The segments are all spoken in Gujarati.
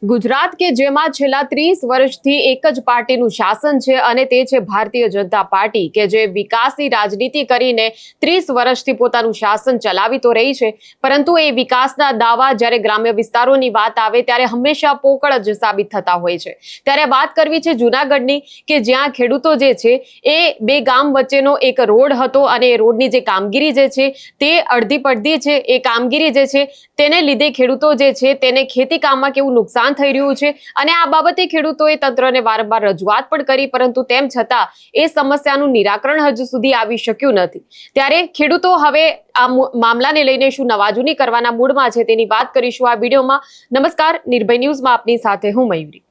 ગુજરાત કે જેમાં છેલ્લા 30 વર્ષથી એક જ પાર્ટીનું શાસન છે અને તે છે ભારતીય જનતા પાર્ટી કે જે વિકાસની રાજનીતિ કરીને 30 વર્ષથી પોતાનું શાસન ચલાવી તો રહી છે, પરંતુ એ વિકાસના દાવા જ્યારે ગ્રામ્ય વિસ્તારોની વાત આવે ત્યારે હંમેશા પોકળ જ સાબિત થતા હોય છે। ત્યારે વાત કરવી છે જૂનાગઢની કે જ્યાં ખેડૂતો જે છે એ બે ગામ વચ્ચેનો એક રોડ હતો અને એ રોડની જે કામગીરી જે છે તે અડધી પડધી છે। એ કામગીરી જે છે તેને લીધે ખેડૂતો જે છે તેને ખેતી કામમાં કેવું નુકસાન થઈ રહ્યું છે અને આ બાબતે ખેડૂતોએ તંત્રને વારંવાર રજૂઆત પણ કરી, પરંતુ તેમ છતાં એ સમસ્યાનું નિરાકરણ હજુ સુધી આવી શક્યું નથી। ત્યારે ખેડૂતો હવે આ મામલાને લઈને શું નવાજૂની કરવાના મૂડમાં છે તેની વાત કરીશું આ વિડીયોમાં। નમસ્કાર, નિર્ભય ન્યૂઝમાં આપની સાથે હું મયુરી।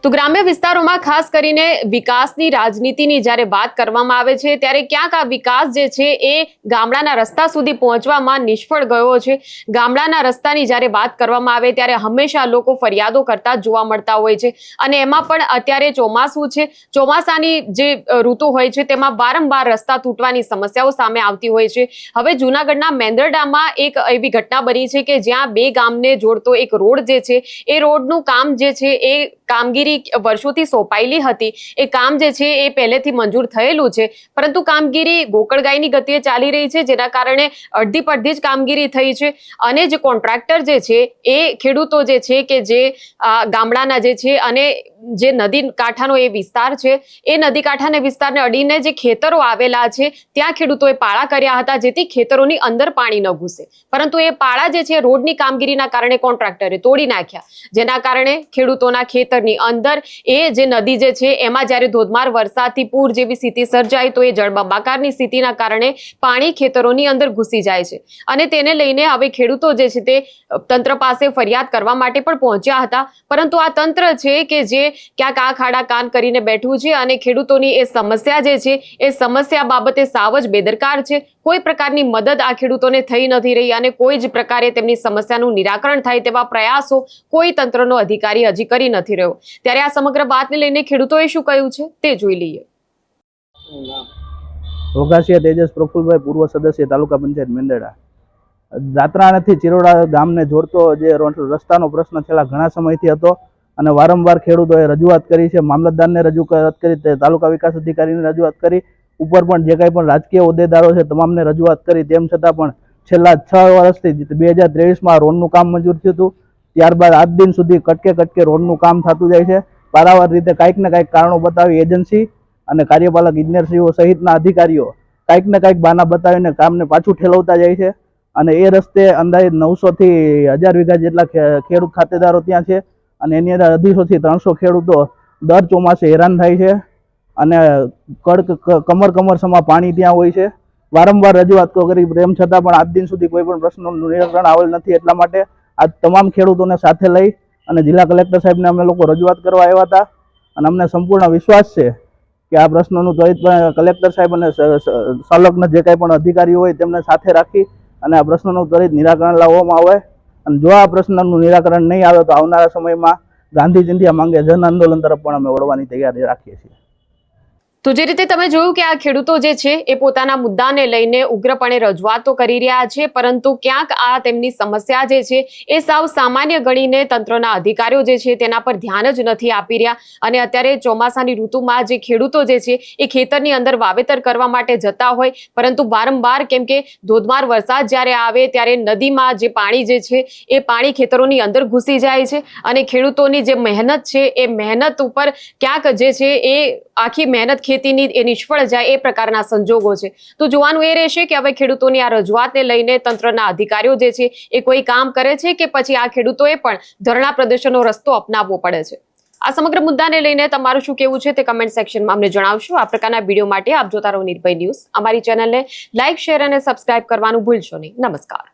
તો ગ્રામ્ય વિસ્તારોમાં ખાસ કરીને વિકાસની રાજનીતિની જ્યારે વાત કરવામાં આવે છે ત્યારે ક્યાંક આ વિકાસ જે છે એ ગામડાના રસ્તા સુધી પહોંચવામાં નિષ્ફળ ગયો છે। ગામડાના રસ્તાની જ્યારે વાત કરવામાં આવે ત્યારે હંમેશા લોકો ફરિયાદો કરતા જોવા મળતા હોય છે અને એમાં પણ અત્યારે ચોમાસું છે, ચોમાસાની જે ઋતુ હોય છે તેમાં વારંવાર રસ્તા તૂટવાની સમસ્યાઓ સામે આવતી હોય છે। હવે જૂનાગઢના મેંદરડામાં એક એવી ઘટના બની છે કે જ્યાં બે ગામને જોડતો એક રોડ જે છે એ રોડનું કામ જે છે એ કામગીરી વર્ષોથી સોંપાયેલી હતી। એ કામ જે છે એ પહેલેથી મંજૂર થયેલું છે, પરંતુ કામગીરી ગોકળગાયની ગતિએ ચાલી રહી છે, જેના કારણે અડધી પડધી જ કામગીરી થઈ છે અને જે કોન્ટ્રાક્ટર જે છે એ ખેડૂતો જે છે કે જે ગામડાના જે છે અને જે નદી કાંઠાનો એ વિસ્તાર છે એ નદી કાંઠાના વિસ્તારને અડીને જે ખેતરો આવેલા છે ત્યાં ખેડૂતોએ પાળા કર્યા હતા જેથી ખેતરોની અંદર પાણી ન ઘૂસે, પરંતુ એ પાળા જે છે રોડની કામગીરીના કારણે કોન્ટ્રાક્ટરે તોડી નાખ્યા, જેના કારણે ખેડૂતોના ખેતરની અંદર એ જે નદી જે છે એમાં જ્યારે ધોધમાર વરસાદથી પૂર જેવી સ્થિતિ સર્જાય તો એ જળબંબાકારની સ્થિતિના કારણે પાણી ખેતરોની અંદર ઘૂસી જાય છે અને તેને લઈને હવે ખેડૂતો જે છે તે તંત્ર પાસે ફરિયાદ કરવા માટે પણ પહોંચ્યા હતા, પરંતુ આ તંત્ર છે કે જે ક્યાંક આ ખાડા કાન કરીને બેઠું છે અને ખેડૂતોની એ સમસ્યા જે છે એ સમસ્યા બાબતે સાવ જ બેદરકાર છે। કોઈ પ્રકારની મદદ આ ખેડૂતોને થઈ નથી રહી અને કોઈ જ પ્રકારે તેમની સમસ્યાનું નિરાકરણ થાય તેવા પ્રયાસો કોઈ તંત્રનો અધિકારી હજી કરી નથી રહ્યો। ત્યારે આ સમગ્ર વાતને લઈને ખેડૂતોએ શું કહ્યું છે તે જોઈ લઈએ। વઘાસિયા તેજસ પ્રફુલભાઈ, પૂર્વ સદસ્ય તાલુકા પંચાયત મેંદરડા। દાત્રાણાથી ચિરોડા ગામને જોડતો જે રસ્તાનો પ્રશ્ન છેલ્લા ઘણા સમયથી હતો અને વારંવાર ખેડૂતોએ રજૂઆત કરી છે, મામલતદારને રજૂઆત કરી, તાલુકા વિકાસ અધિકારીને રજૂઆત કરી, ઉપર પણ જે કંઈ પણ રાજકીય હોદ્દેદારો છે તમામને રજૂઆત કરી, તેમ છતાં પણ છેલ્લા 6 વર્ષથી 2023માં રોડનું કામ મંજૂર થયું હતું, ત્યારબાદ આજ દિન સુધી કટકે રોડનું કામ થતું જાય છે। પારાવાર રીતે કાંઈક ને કાંઈક કારણો બતાવી એજન્સી અને કાર્યપાલક ઇજનેરશ્રીઓ સહિતના અધિકારીઓ કાંઈક ને કાંઈક બહાના બતાવીને કામને પાછું ઠેલવતા જાય છે અને એ રસ્તે અંદાજિત 900 થી 1000 વીઘા જેટલા ખેડૂત ખાતેદારો ત્યાં છે અને એની અંદર 250 થી 300 ખેડૂતો દર ચોમાસે હેરાન થાય છે અને કમર સમા પાણી ત્યાં હોય છે। વારંવાર રજૂઆત કરી, તેમ છતાં પણ આજ દિન સુધી કોઈ પણ પ્રશ્નનું નિરાકરણ આવેલ નથી। એટલા માટે આ તમામ ખેડૂતોને સાથે લઈ અને જિલ્લા કલેક્ટર સાહેબને અમે લોકો રજૂઆત કરવા આવ્યા હતા અને અમને સંપૂર્ણ વિશ્વાસ છે કે આ પ્રશ્નનું ત્વરિત કલેક્ટર સાહેબ અને સંલગ્ન જે કંઈ પણ અધિકારીઓ હોય તેમને સાથે રાખી અને આ પ્રશ્નનું ત્વરિત નિરાકરણ લાવવામાં આવે અને જો આ પ્રશ્નનું નિરાકરણ નહીં આવે તો આવનારા સમયમાં ગાંધી ચિંધ્યા માંગે જન આંદોલન તરફ પણ અમે વળવાની તૈયારી રાખીએ છીએ। તો જે રીતે તમે જોયું કે આ ખેડૂતો જે છે એ પોતાના મુદ્દાને લઈને ઉગ્રપણે રજૂઆતો કરી રહ્યા છે, પરંતુ ક્યાંક આ તેમની સમસ્યા જે છે એ સાવ સામાન્ય ગણીને તંત્રના અધિકારીઓ જે છે તેના પર ધ્યાન જ નથી આપી રહ્યા અને અત્યારે ચોમાસાની ઋતુમાં જે ખેડૂતો જે છે એ ખેતરની અંદર વાવેતર કરવા માટે જતા હોય, પરંતુ વારંવાર કેમ કે ધોધમાર વરસાદ જ્યારે આવે ત્યારે નદીમાં જે પાણી જે છે એ પાણી ખેતરોની અંદર ઘૂસી જાય છે અને ખેડૂતોની જે મહેનત છે એ મહેનત ઉપર ક્યાંક જે છે એ આખી મહેનત ખેતીની એ નિષ્ફળ જાય એ પ્રકારના સંજોગો છે। તો જોવાનું એ રહેશે કે હવે ખેડૂતોની આ રજૂઆતને લઈને તંત્રના અધિકારીઓ જે છે એ કોઈ કામ કરે છે કે પછી આ ખેડૂતોએ પણ ધરણા પ્રદર્શનનો રસ્તો અપનાવવો પડે છે। આ સમગ્ર મુદ્દાને લઈને તમારું શું કહેવું છે તે કમેન્ટ સેક્શનમાં અમને જણાવશો। આ પ્રકારના વિડીયો માટે આપ જોતા રહો નિર્ભય ન્યૂઝ। અમારી ચેનલને લાઇક, શેર અને સબસ્ક્રાઇબ કરવાનું ભૂલશો નહીં। નમસ્કાર।